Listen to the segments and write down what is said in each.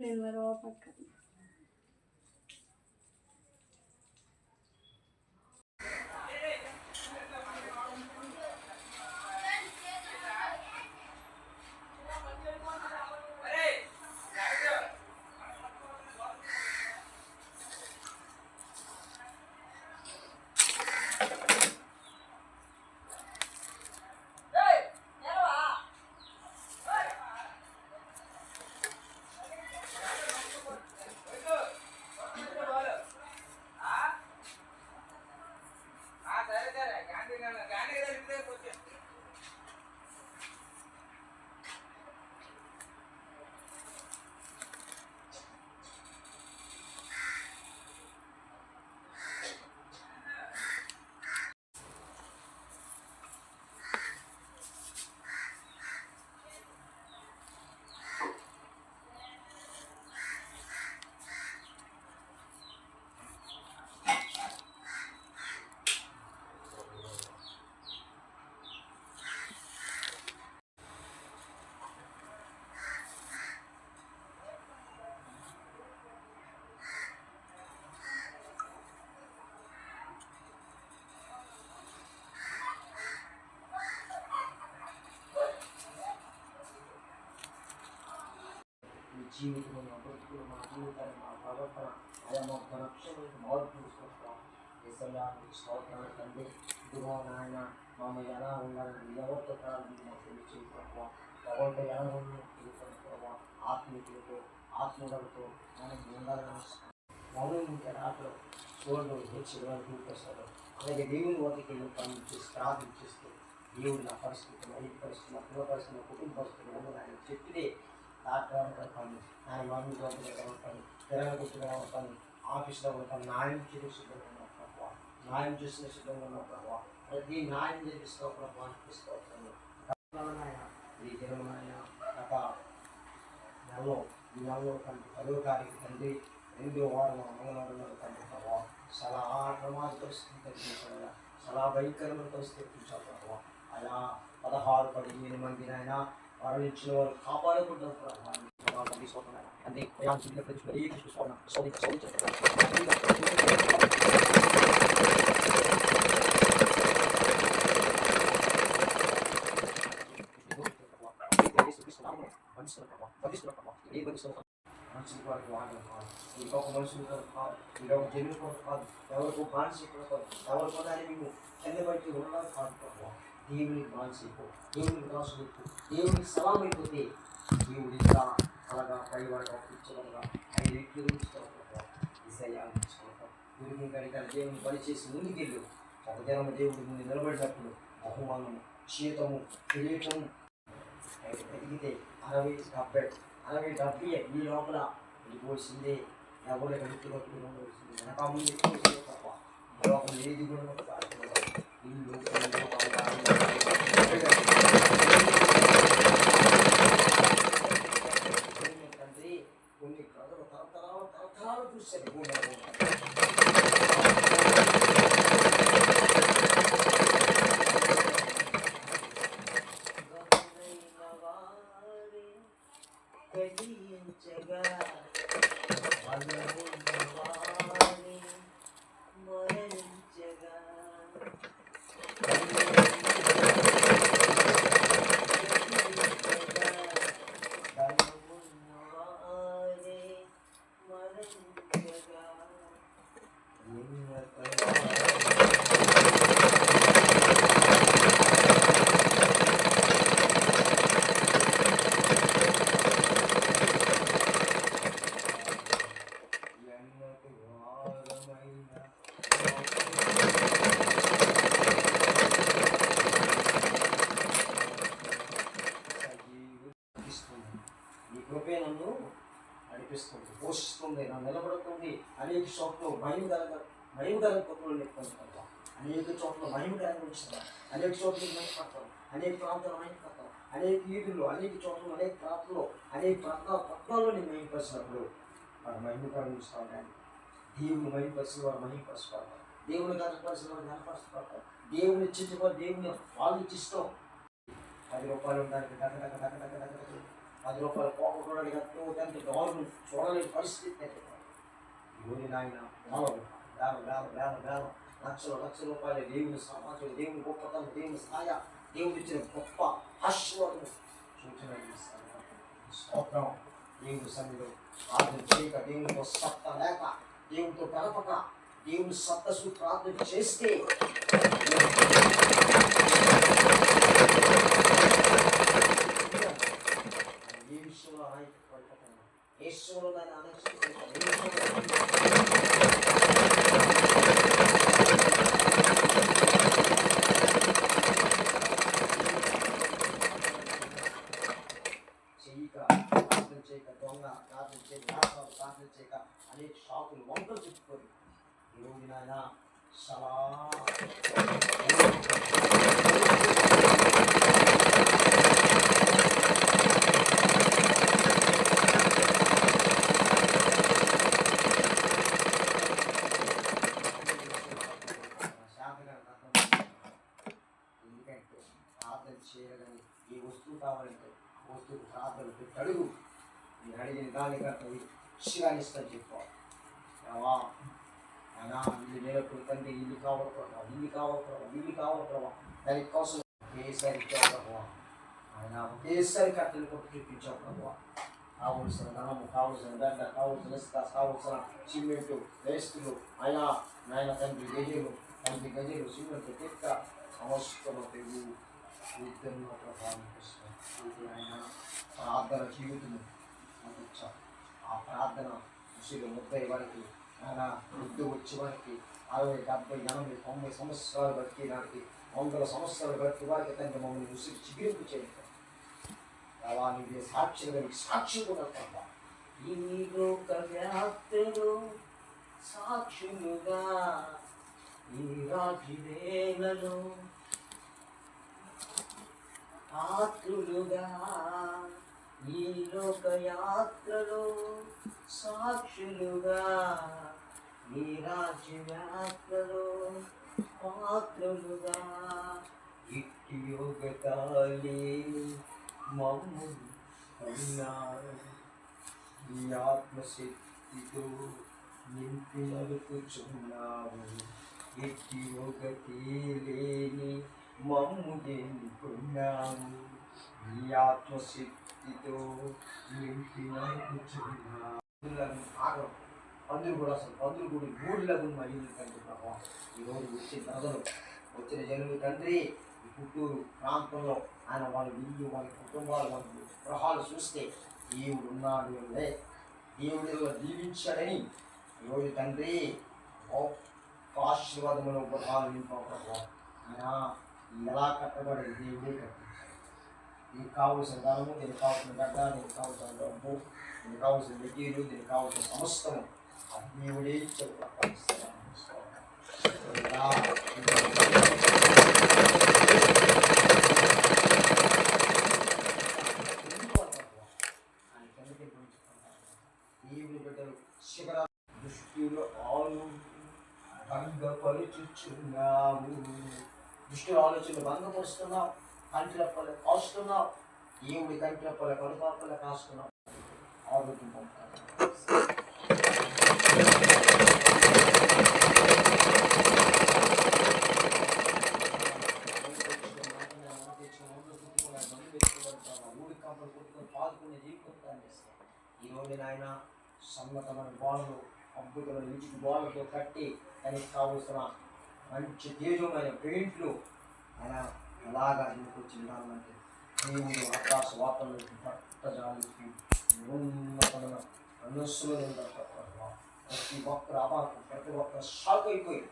నేను మరో పక్క జీవితంలో మా బ్రతుకులు మా జీవితాన్ని మా ప్రవర్తన అలా మా లక్ష్యాలను మార్పు తీసుకొస్తాం. ఏసయ్యానికి స్తోత్రాలు తండ్రి. ఇదిగో నాయన మమ్మల్ని ఎలా ఉండాలని ఎవరితో కావాలని మాకు తెలియచేయకపో ఎవరితో ఎలా ఉండాలని తెలియకపోవా ఆత్మీయులతో ఆత్మీయులతో మనం ఉండాలని మౌనంగా రాత్రి చూడడం హెచ్చరికలు చూపిస్తారు. అలాగే దేవుని వద్దకు వెళ్ళి ప్రార్థించేస్తూ దేవుడు నా పరిస్థితి ఈ పరిస్థితి నా పిల్లల పరిస్థితి నా కుటుంబ పరిస్థితులు ఆయన చెప్పితే డాక్టర్ ఆయన మమ్మీ దగ్గర ఉంటాను తెలంగాణ గుర్తుగా ఉంటాను ఆఫీస్లో ఉంటాను న్యాయం చేసే సిద్ధంగా ఉన్న ప్రభావ న్యాయం చేసిన సిద్ధంగా ఉన్న ప్రభావ ప్రతి న్యాయం చేపిస్తూ ప్రభావ అనిపిస్తూ ఉంటాను. ఈ దినం ఆయన గత నెలలో ఈ నెలలో కంటే 10వ తారీఖు తండ్రి 2వ వారం మంగళవారం కంటే ప్రభావ చాలా ప్రమాద పరిస్థితి తగ్గించాలి చాలా భయంకరమైన పరిస్థితి తెప్పించాలి ప్రభావ అలా 16-15 మంది ఆయన మరణించిన వారు కాపాడకుండా తీసుకోకుండా అంటే మనుషుల కొరకు వాడడం కాదు, ఇంకొక మనుషుల కొరకు కాదు, ఇంకొక జనుల కొరకు కాదు, ఎవరికో మానసిక కాదు, ఎవరికో దాన్ని మేము చెందబట్టి ఉండడం కాదు ప్రభావ. దేవునికి మానసికు దేవునికి రాసుకు దేవునికి సలాం అయిపోతే దేవుడి ఇంకా అలాగా పైవాడుగా కూర్చోవగా 5 రెట్లు ఉంచుతాం ప్రభావ. ఇసయాలుకుంటాం గురికి కనుక దేవుని పనిచేసి ముందుకెళ్ళు ఒక దినము దేవుడి ముందు నిలబడినప్పుడు బహుమానము శీతము కిరీటము ఎదిగితే 60-70 ఈ లోపల వెళ్ళిపోసిందే ఎవరు గడుపుతున్నప్పుడు వెనక ముందు ఎక్కువ తప్ప లోపల ఏది కూడా ఇల్లు తండ్రి కొన్ని ప్రజలు తరతరాలు చూశారు. నన్ను నడిపిస్తుంది, పోషిస్తుంది, నన్ను నిలబడుతుంది. అనేక చోట్ల మహిమగల కొత్తలు నెట్టుకుంటాను, అనేక చోట్ల మహిమగలను ఉంచుతాను, అనేక చోట్ల మైపడతాను, అనేక ప్రాంతాలు మైపడతాను, అనేక ఈదులు అనేక చోట్ల అనేక ప్రాంతాల్లో అనేక పట్టణాల్లో నేను మహిమపరిచినప్పుడు వారు మహిమకరం ఉంచుతాను. కానీ దేవుని మహిమపరిచిన వారు మహిమపరుచుకోవాలి, దేవుని గనపరిచిన వారు గనపరుచుకోవాలి, దేవుని ఇచ్చిన వారు దేవుని వాళ్ళు ఇచ్చిస్తాం. 10 రూపాయలు ఉండడానికి రూపాయలు పోగొట్టుకోవడానికి ఎంతో ఎంత గవర్నమెంట్ చూడలేని పరిస్థితి. ఈరోజు నాయన వేల లక్షల రూపాయలు దేవుని సమాజం, దేవుని గొప్పతనం, దేవుని స్థాయి, దేవుడు ఇచ్చిన గొప్ప ఆశీర్వాదం సూచన స్తోత్రం. దేవుని సన్నిధిలో ప్రార్థన చేయక, దేవునితో సత్త లేక, దేవునితో గడపక, దేవుని సత్తసు ప్రార్థన చేస్తే ఏ విషయంలో అనాయకు పడిపోతాను, ఏ విషయంలో దాన్ని అనక్షిస్తాను. ప్రార్థన చేయక, దొంగ ప్రార్థన చేయక, ప్రార్థన చేయక అనేక షాపులు వంటలు చెప్పుకోరు. ఈరోజు నాయన సలా ఎందుకంటే ప్రార్థన చేయాలని ఏ వస్తువు కావాలంటే వస్తువు ప్రార్థన పెట్టి అడుగు. నేను అడిగిన దానికంటే శిరానిస్తాను చెప్పుకోవాలి. అయినా ఇల్లు నేలప్పుడు తండ్రి ఇల్లు కావాలి దానికి కోసం ఒకేసారి ఇచ్చావు. ఆయన ఒకేసారి కట్టెలు కొట్టి చూపించావు ప్రభావ. కావలసిన ధనము, కావలసిన గడ్డ, కావలసిన ఇసుక, కావలసిన సిమెంటు, వేస్తులు, ఆయన తండ్రి గజలు సిమెంట్ తిక్క సమస్తము తెగు యుద్ధంలో ప్రభావం ఆయన ప్రార్థన జీవితము అందించాం. ఆ ప్రార్థన ముసిలు 30 వరకు, ఆయన వృద్ధి వచ్చే వారికి 60, 70, 80, 90 సంవత్సరాలు బట్టి నాటికి 100 సంవత్సరాలు బట్టి వారికి తండ్రి మమ్మల్ని ముసిరి చిగిరింపు చేయండి. నీవే సాక్షి కూడా ఈ లోక వ్యాప్తులు సాక్షులుగా ఈ రాజువేలలో పాత్రులుగా ఈ లోక యాత్రలో సాక్షులుగా ఈ రాజ్యయాత్రలో పాత్రులుగా ఇట్టి యోగతాలే మమ్ము ఉన్నారు. ఈ ఆత్మశక్తితో నింపి నడుపుచున్నావు. ఇట్టి యోగతే లేని మమ్ము ఎన్నుకున్నాము. ఈ ఆత్మశక్తితో నింపి నడుపుచున్నావు. పందులు కూడా గూడులకు మహిళలు తండ్రి ప్రభావ. ఈరోజు వచ్చిన జనులు తండ్రి ఈ పుట్టూరు ప్రాంతంలో ఆయన వాళ్ళ ఇల్లు, వాళ్ళ కుటుంబాలు, వాళ్ళ గృహాలు చూస్తే దేవుడు ఉన్నాడు అంటే దేవుడిలో దీవించాడని ఈరోజు తండ్రి ఆశీర్వాదములు గృహాలు నింపా ప్రభావ. ఆయన ఎలా కట్టబడి దేవుడే కట్టించాడు. దీనికి కావలసిన ధనము, దీనికి కావాల్సిన గడ్డ, దీనికి కావాల్సిన డబ్బు, దీనికి కావాల్సిన మెటీరియల్, దీనికి కావాల్సిన సమస్తము ఆ దేవుడే చెప్పాడు. దేవుని బిడ్డలు శిఖర దృష్టిలో భంగపరుచుచున్నావు. దృష్టిలో ఆలోచనలు భంగపరుస్తున్నావు. కంటిరెప్పలు కాస్తున్నావు. దేవుడి కంటిరెప్పల కనుపాపల కాస్తున్నావు. ఆరోగ్యం పొందుతాడు. ఊడి కంపలు కొట్టుకొని పాదుకునే జీవితం ఈరోజు నాయన సన్నతమైన బాళ్ళు, అద్భుతమైన ఇంటికి బాళ్ళతో కట్టి దానికి కావలసిన మంచి తేజమైన పెయింట్లు ఆయన ఎలాగా ఇంటికొచ్చి వినాలంటే దేవుడు ఆకాశ వాతావరణం పట్టజాలికి ఉన్నతమైన మనస్సులో ప్రతి ఒక్కరు అబాకు, ప్రతి ఒక్కరు షాక్ అయిపోయి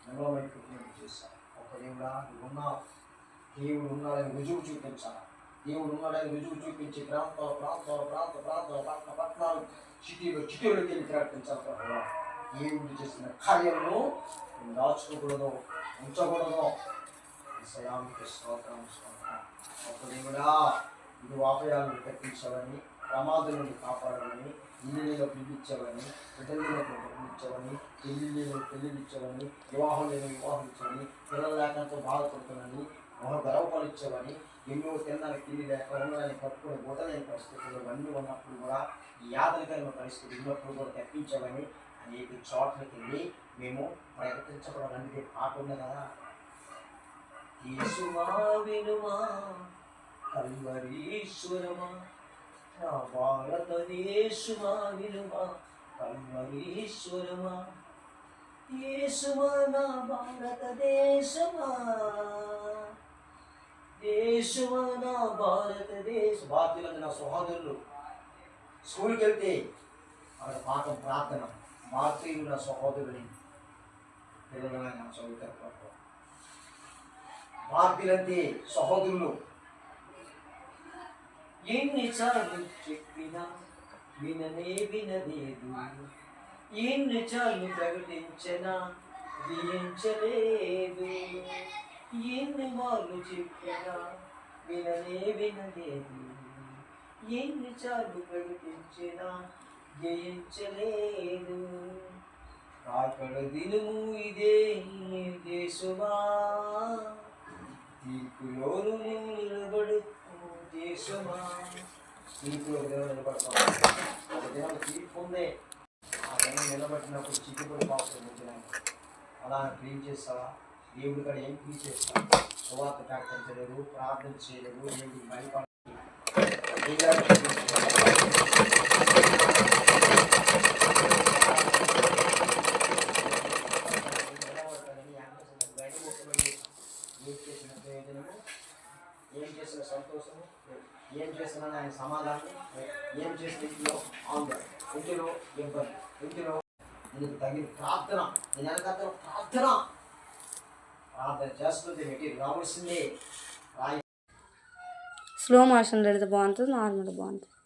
నిలవైపోయినట్టు చేశారు. ఒక దేవుడా దేవుడు ఉన్నాడని రుజువు చూపించాలి. దేవుడు ఉన్నాడని రుజువు చూపించి ప్రాంతాలు పట్టణాలు చిటీలోకి వెళ్ళి ప్రకటించాలి ప్రభావ. దేవుడు చేసిన కార్యంలో దాచుకోకూడదు, ఉంచకూడదు. విషయానికి స్తోత్రం. ఒక దేవుడా ఇది వాపయాలను తప్పించాలని, ప్రమాదం నుండి కాపాడాలని, ఇల్లులో పిలిపించాలని, పిల్లలకు పిలిపించాలని, పెళ్ళిళ్ళు ఇచ్చాలని, వివాహం ఇచ్చాలని, పిల్లల లేఖంతో బాధపడుతున్నాని, గర్వపరిచేవని, ఎన్నో తినడానికి తిండి లేక ఉండడానికి కట్టుకుని గుట్టలేని పరిస్థితులు ఇవన్నీ ఉన్నప్పుడు కూడా, ఈ యాతనకరమైన పరిస్థితులు ఉన్నప్పుడు కూడా తెప్పించావని అనేక చోట్లకి వెళ్ళి మేము ప్రయత్నించడం అనేది పాట ఉంది కదా. యేసువా వినుమా కల్వరీశ్వరమా, నా భారతదేశమా వినుమా కల్వరీశ్వరమా, యేసువా నా భారతదేశమా, దేశమా నా భారతదేశ. భారతీయులు నా సహోదరులు స్కూల్కి వెళ్తే అక్కడ పాఠం ప్రార్థన, భారతీయులు నా సహోదరుని పిల్లలైన చదువుతారు. భారతీయులంటే సహోదరులు. ఎన్నిసార్లు చెప్పినా విననే వినలేదు, ఎన్నిసార్లు ప్రకటించినా వినించలేదు, ఎన్ని మార్లు చెప్పినా విననే వినలేదు, ఎన్నిసార్లు ప్రకటించినా జయించలేదు. రాకడ దినము ఇదే దేశమా, తీర్పులోను నిలబడు దేశమా. తీర్పులో నిలబడతాం. ఒక దినం తీర్పు ఉంది. ఆ దినం నిలబడినప్పుడు చిక్కుపడి పాపం అలా క్లీన్ చేస్తావా? దేవుడి కాడ ఏం క్లీన్ చేస్తావు? సువార్త ప్రకటించలేదు, ప్రార్థన చేయలేదు, దేవుడికి భయపడ ఏం చేసిన సంతోషము, ఏం చేసిన ఆయన సమాధానం, ఏం చేసిన ఇంట్లో ఆందోళన, ఇంటిలో ఇబ్బంది, ఇంటిలో నీకు తగిన ప్రార్థన, నేను వెనకాల ప్రార్థన చేస్తుంది. మెటీరియల్ రావాల్సిందే. స్లో మోషన్ పెడితే బాగుంటుంది, నార్మల్ బాగుంటుంది.